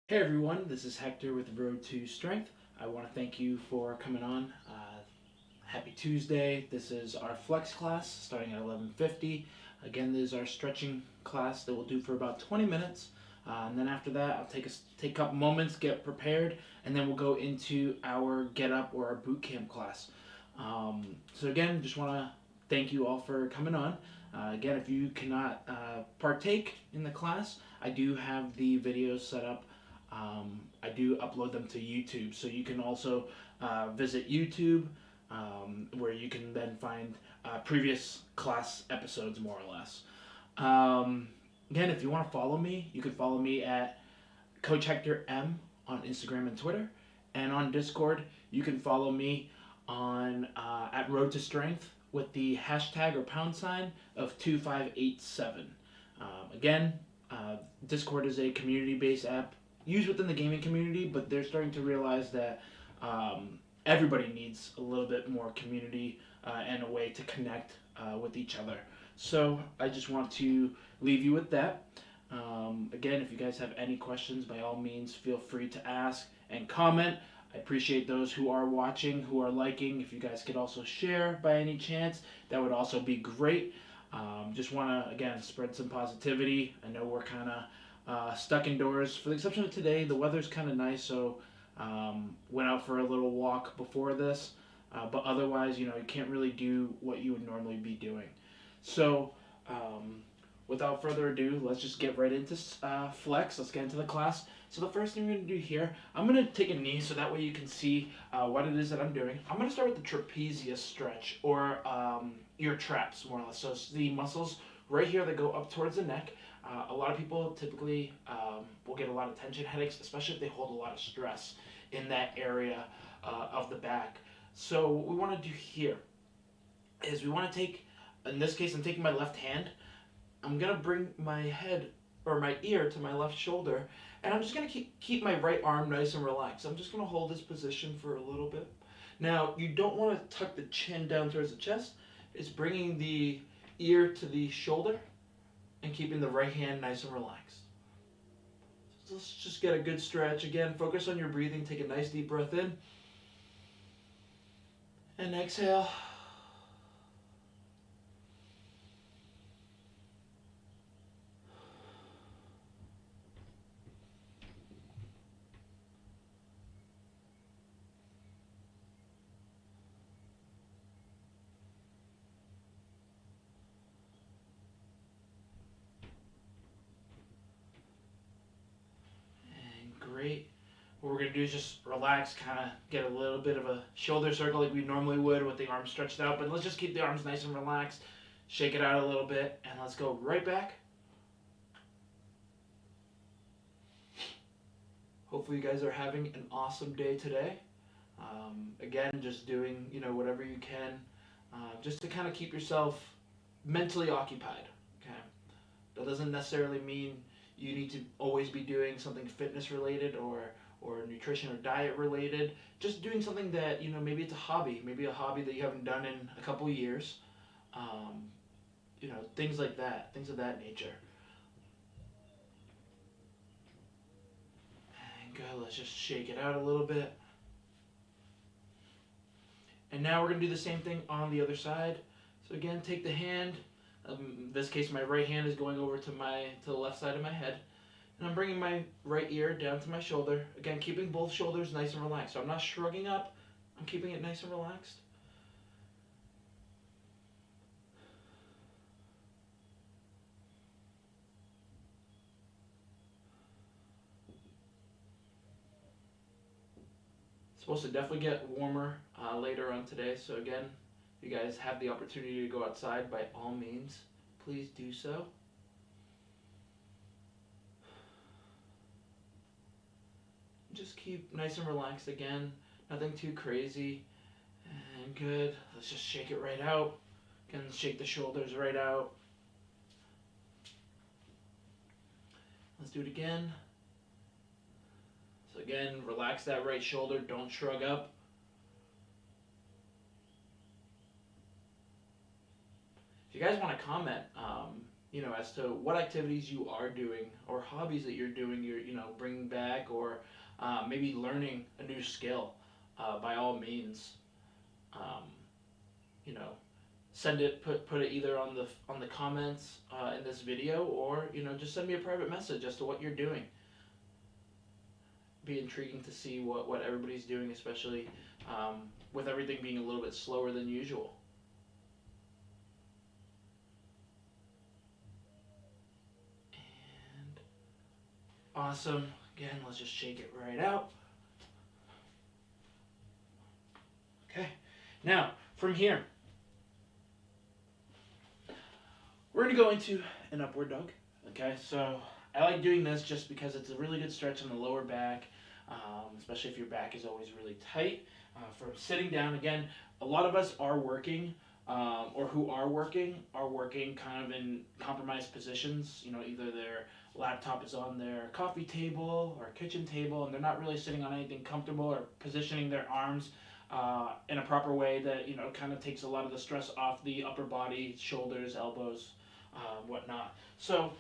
Hey everyone, this is Hector with Road to Strength. I want to thank you for coming on. Happy Tuesday. This is our flex class starting at 11:50. Again, this is our stretching class that we'll do for about 20 minutes. And then after that, I'll take a couple moments, get prepared, and then we'll go into our get up or our boot camp class. So again, just want to thank you all for coming on. Again, if you cannot partake in the class, I do have the videos set up. I do upload them to YouTube, so you can also visit YouTube, where you can then find previous class episodes, more or less. Um, Again, if you want to follow me, you can follow me at Coach Hector M on Instagram and Twitter, and on Discord, you can follow me on at Road to Strength with the hashtag or pound sign of 2587. Again, Discord is a community-based app used within the gaming community, but they're starting to realize that everybody needs a little bit more community and a way to connect with each other. So I just want to leave you with that. Again, if you guys have any questions, by all means, feel free to ask and comment. I appreciate those who are watching, who are liking. If you guys could also share by any chance, that would also be great. Just want to, again, spread some positivity. I know we're kind of stuck indoors. For the exception of today, the weather's kind of nice, so went out for a little walk before this. But otherwise, you can't really do what you would normally be doing. So, without further ado, let's just get right into flex. Let's get into the class. So the first thing we're going to do here, I'm going to take a knee so that way you can see what it is that I'm doing. I'm going to start with the trapezius stretch, or ear traps, more or less. So it's the muscles right here that go up towards the neck. A lot of people typically will get a lot of tension headaches, especially if they hold a lot of stress in that area of the back. So what we want to do here is we want to take, in this case I'm taking my left hand, I'm going to bring my head or my ear to my left shoulder, and I'm just going to keep my right arm nice and relaxed. I'm just going to hold this position for a little bit. Now, you don't want to tuck the chin down towards the chest. It's bringing the ear to the shoulder and keeping the right hand nice and relaxed. So let's just get a good stretch. Again, focus on your breathing. Take a nice deep breath in and exhale. And great. What we're going to do is just relax, kind of get a little bit of a shoulder circle like we normally would with the arms stretched out. But let's just keep the arms nice and relaxed. Shake it out a little bit, and let's go right back. Hopefully you guys are having an awesome day today. Again, just doing whatever you can, just to kind of keep yourself mentally occupied. Okay, that doesn't necessarily mean you need to always be doing something fitness related or nutrition or diet related. Just doing something that maybe it's a hobby, maybe a hobby that you haven't done in a couple years. Things like that, things of that nature. And good. Let's just shake it out a little bit. And now we're going to do the same thing on the other side. So again, take the hand. In this case, my right hand is going over to the left side of my head. And I'm bringing my right ear down to my shoulder. Again, keeping both shoulders nice and relaxed. So I'm not shrugging up. I'm keeping it nice and relaxed. It's supposed to definitely get warmer later on today. So again, if you guys have the opportunity to go outside, by all means, please do so. Just keep nice and relaxed again. Nothing too crazy. And good. Let's just shake it right out. Again, shake the shoulders right out. Let's do it again. So again, relax that right shoulder. Don't shrug up. If you guys want to comment, as to what activities you are doing or hobbies that you're doing, you're, bringing back, or maybe learning a new skill, by all means, um, you know, send it, put it either on the comments in this video, or just send me a private message as to what you're doing. Be intriguing to see what everybody's doing, especially with everything being a little bit slower than usual. And awesome. Again, let's just shake it right out. Okay. Now, from here, we're going to go into an upward dog. Okay, so I like doing this just because it's a really good stretch on the lower back, especially if your back is always really tight. From sitting down, again, a lot of us are working, or who are working kind of in compromised positions. Either their laptop is on their coffee table or kitchen table, and they're not really sitting on anything comfortable or positioning their arms in a proper way that kind of takes a lot of the stress off the upper body, shoulders, elbows, whatnot. So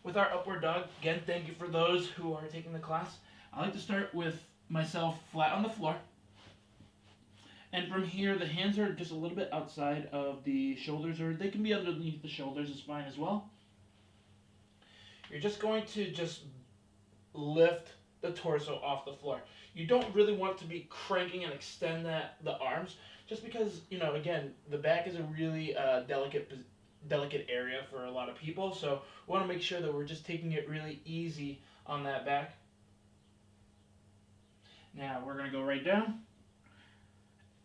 with our upward dog, again, thank you for those who are taking the class. I like to start with myself flat on the floor. And from here, the hands are just a little bit outside of the shoulders, or they can be underneath the shoulders, is fine as well. You're just going to just lift the torso off the floor. You don't really want to be cranking and extend the arms, just because, again, the back is a really delicate area for a lot of people, so we want to make sure that we're just taking it really easy on that back. Now we're going to go right down,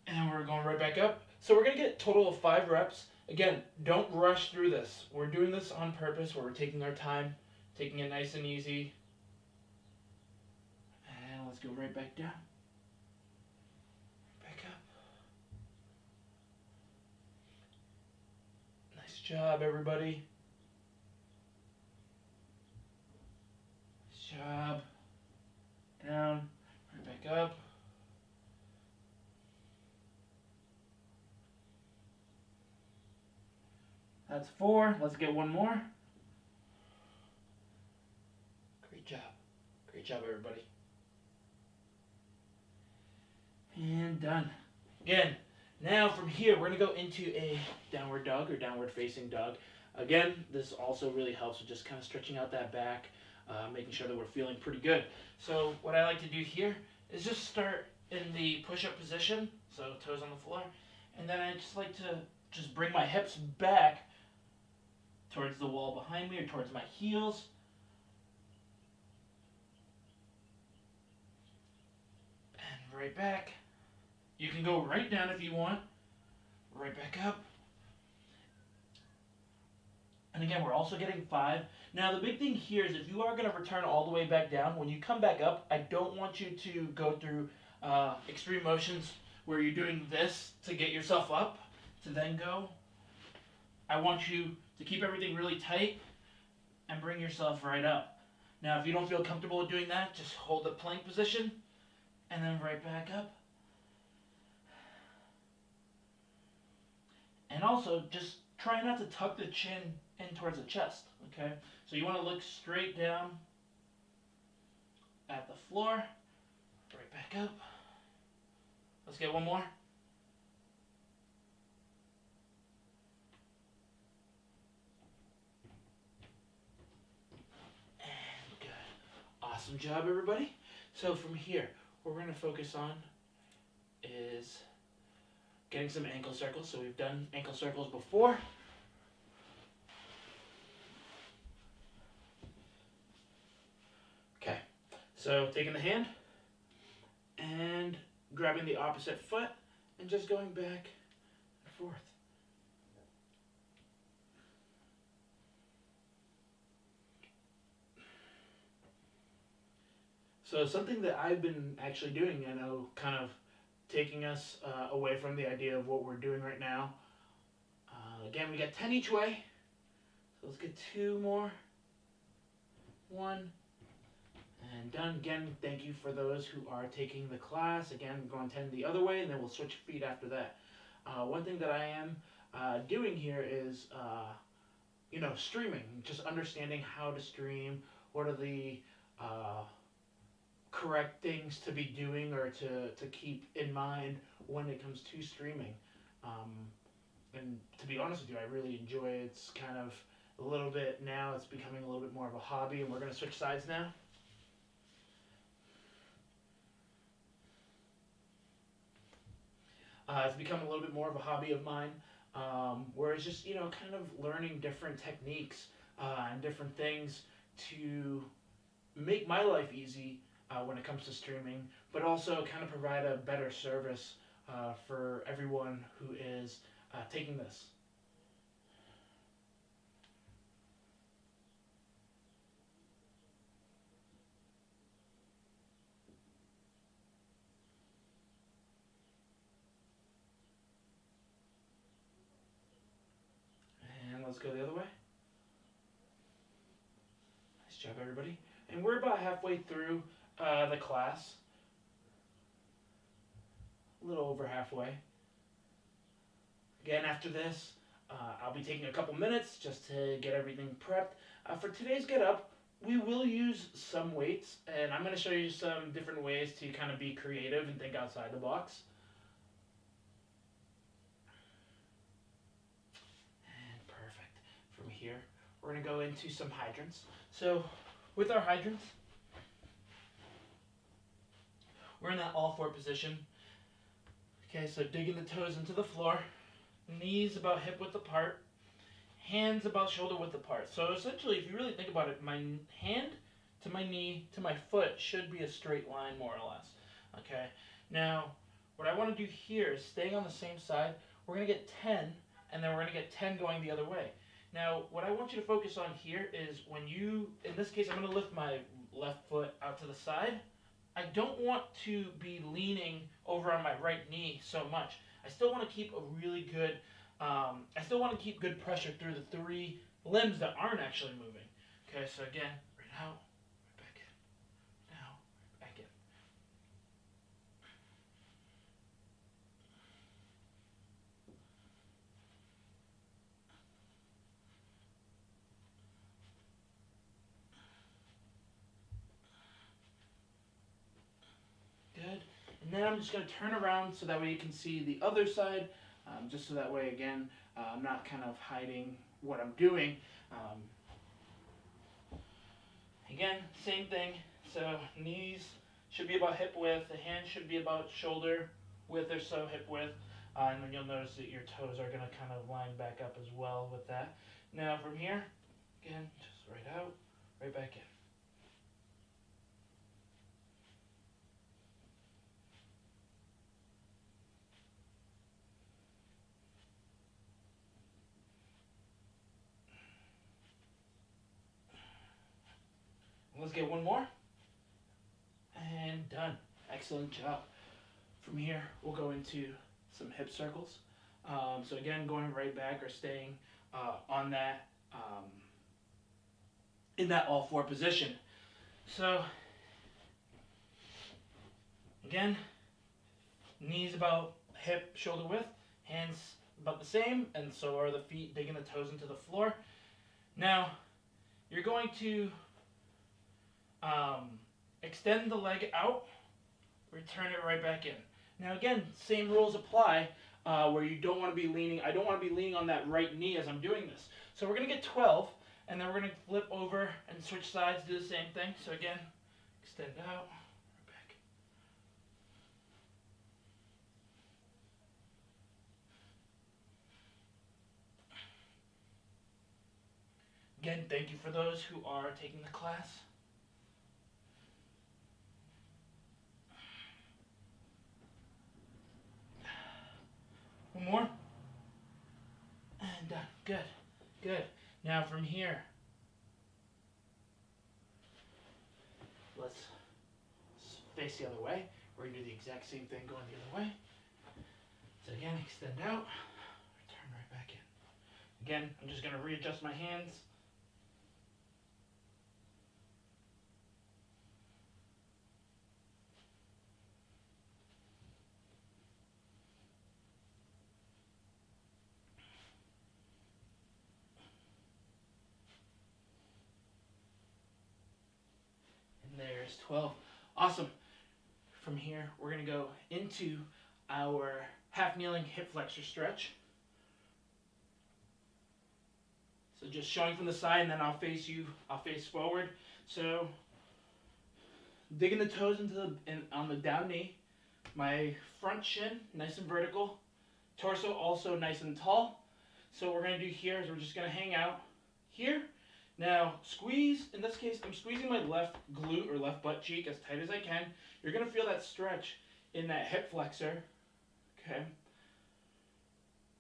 and we're going right back up. So we're going to get a total of 5 reps. Again, don't rush through this. We're doing this on purpose, where we're taking our time, taking it nice and easy. And let's go right back down. Back up. Nice job, everybody. Nice job. Down, right back up. That's 4. Let's get one more. Great job. Great job, everybody. And done. Again, now from here, we're going to go into a downward dog, or downward facing dog. Again, this also really helps with just kind of stretching out that back, making sure that we're feeling pretty good. So what I like to do here is just start in the push-up position, so toes on the floor, and then I just like to just bring my hips back towards the wall behind me, or towards my heels. And right back. You can go right down if you want. Right back up. And again, we're also getting 5. Now, the big thing here is if you are going to return all the way back down, when you come back up, I don't want you to go through extreme motions where you're doing this to get yourself up, to then go. I want you to keep everything really tight and bring yourself right up. Now, if you don't feel comfortable with doing that, just hold the plank position and then right back up. And also, just try not to tuck the chin in towards the chest, okay? So you want to look straight down at the floor, right back up. Let's get one more. And good. Awesome job, everybody. So from here, what we're going to focus on is getting some ankle circles. So we've done ankle circles before. Okay, so taking the hand and grabbing the opposite foot and just going back and forth. So something that I've been actually doing, I know, kind of taking us away from the idea of what we're doing right now. Again, we got 10 each way. So let's get 2 more. 1. And done. Again, thank you for those who are taking the class. Again, we're going 10 the other way, and then we'll switch feet after that. One thing that I am doing here is, streaming, just understanding how to stream, what are the uh, correct things to be doing or to keep in mind when it comes to streaming. Um, and to be honest with you, I really enjoy it. It's kind of a little bit now, it's becoming a little bit more of a hobby, and we're going to switch sides now. It's become a little bit more of a hobby of mine, where it's just, kind of learning different techniques and different things to make my life easy when it comes to streaming, but also kind of provide a better service for everyone who is taking this. And let's go the other way. Nice job, everybody. And we're about halfway through the class. A little over halfway. Again, after this, I'll be taking a couple minutes just to get everything prepped. For today's Get Up, we will use some weights, and I'm going to show you some different ways to kind of be creative and think outside the box. And perfect. From here, we're going to go into some hydrants. So, with our hydrants, we're in that all-four position. Okay, so digging the toes into the floor, knees about hip width apart, hands about shoulder width apart. So essentially, if you really think about it, my hand to my knee to my foot should be a straight line, more or less. Okay, now what I want to do here is staying on the same side, we're going to get 10, and then we're going to get 10 going the other way. Now, what I want you to focus on here is when you, in this case, I'm going to lift my left foot out to the side. I don't want to be leaning over on my right knee so much. I still want to keep a really good, I still want to keep good pressure through the three limbs that aren't actually moving. Okay, so again, right out, right back in, now, right back in. Good. And then I'm just going to turn around so that way you can see the other side, just so that way, again, I'm not kind of hiding what I'm doing. Again, same thing. So knees should be about hip width. The hand should be about shoulder width or so, hip width. And then you'll notice that your toes are going to kind of line back up as well with that. Now from here, again, just right out, right back in. Let's get one more. And done. Excellent job. From here, we'll go into some hip circles. So again, going right back or staying on that, in that all four position. So again, knees about hip, shoulder width, hands about the same, and so are the feet, digging the toes into the floor. Now, you're going to extend the leg out, return it right back in. Now again, same rules apply where you don't want to be leaning. I don't want to be leaning on that right knee as I'm doing this. So we're going to get 12, and then we're going to flip over and switch sides, do the same thing. So again, extend out, right back. Again, thank you for those who are taking the class. One more. And done. Good. Good. Now from here, let's face the other way. We're going to do the exact same thing going the other way. So again, extend out, return right back in. Again, I'm just going to readjust my hands. There's 12. Awesome. From here, we're going to go into our half kneeling hip flexor stretch. So just showing from the side, and then I'll face forward. So digging the toes on the down knee, my front shin nice and vertical, torso also nice and tall. So what we're going to do here is we're just going to hang out here. Now squeeze, in this case I'm squeezing my left glute or left butt cheek as tight as I can. You're going to feel that stretch in that hip flexor. Okay.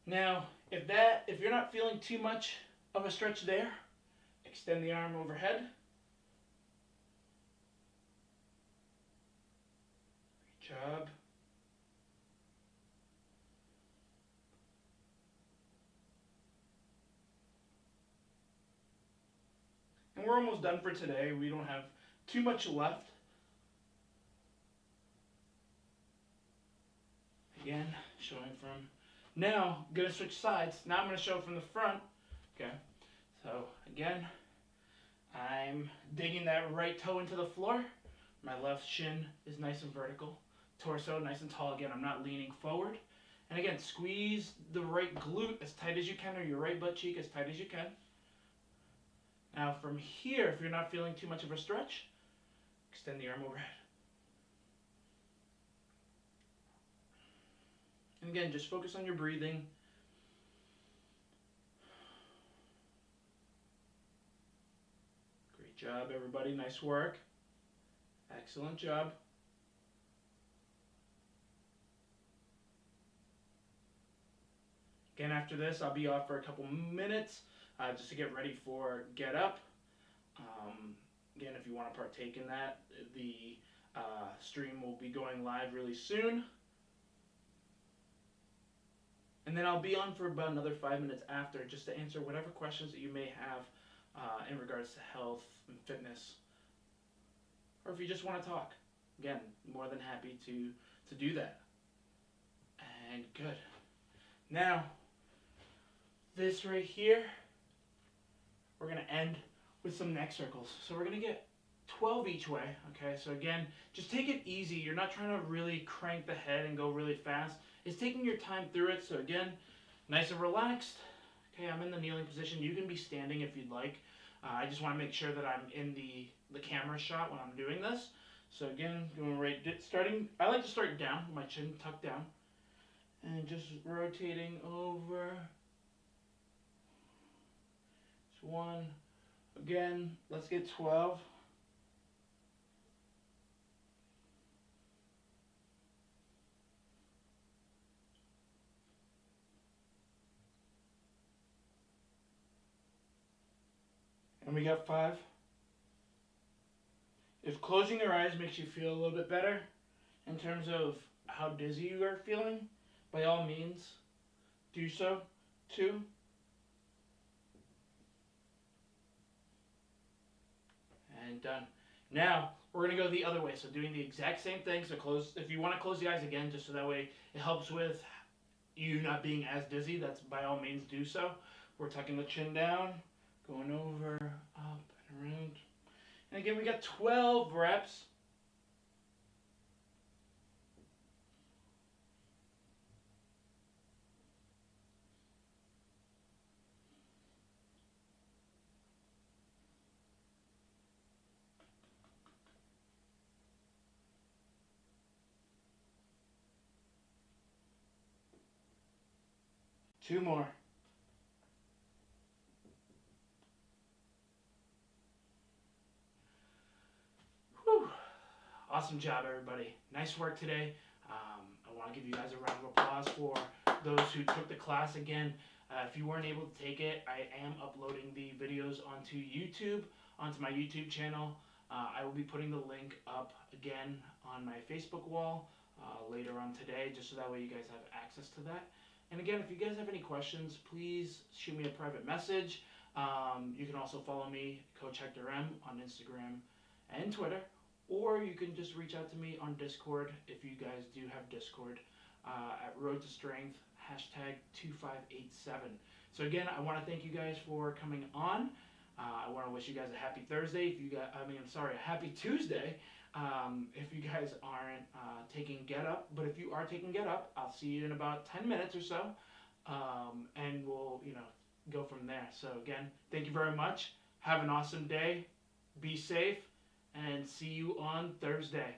Now if you're not feeling too much of a stretch there, extend the arm overhead. Good job. And we're almost done for today. We don't have too much left. Again, showing from, now I'm going to switch sides. Now I'm going to show from the front. Okay, so again, I'm digging that right toe into the floor. My left shin is nice and vertical. Torso nice and tall. Again, I'm not leaning forward. And again, squeeze the right glute as tight as you can, or your right butt cheek as tight as you can. Now from here, if you're not feeling too much of a stretch, extend the arm overhead. And again, just focus on your breathing. Great job, everybody. Nice work. Excellent job. Again, after this, I'll be off for a couple minutes just to get ready for Get Up. Again, if you want to partake in that, the stream will be going live really soon. And then I'll be on for about another 5 minutes after, just to answer whatever questions that you may have in regards to health and fitness. Or if you just want to talk. Again, more than happy to do that. And good. Now, this right here, we're going to end with some neck circles. So we're going to get 12 each way. Okay, so again, just take it easy. You're not trying to really crank the head and go really fast. It's taking your time through it. So again, nice and relaxed. Okay, I'm in the kneeling position. You can be standing if you'd like. I just want to make sure that I'm in the camera shot when I'm doing this. So again, going right, starting, I like to start down, my chin tucked down. And just rotating over. Just one. Again, let's get 12. And we got 5. If closing your eyes makes you feel a little bit better in terms of how dizzy you are feeling, by all means, do so. 2. And done. Now, we're going to go the other way. So doing the exact same thing. So close, if you want to close the eyes again, just so that way it helps with you not being as dizzy, that's by all means do so. We're tucking the chin down, going over, up, and around. And again, we got 12 reps. Two more. Whew. Awesome job, everybody. Nice work today. I want to give you guys a round of applause for those who took the class again. If you weren't able to take it, I am uploading the videos onto YouTube, onto my YouTube channel. I will be putting the link up again on my Facebook wall later on today, just so that way you guys have access to that. And again, if you guys have any questions, please shoot me a private message. You can also follow me, Coach Hector M, on Instagram and Twitter. Or you can just reach out to me on Discord, if you guys do have Discord, at Road to Strength, #2587. So again, I want to thank you guys for coming on. I want to wish you guys a happy Thursday. If you guys, a happy Tuesday. If you guys aren't taking Get Up, but if you are taking Get Up, I'll see you in about 10 minutes or so, and we'll go from there. So again, thank you very much. Have an awesome day. Be safe, and see you on Thursday.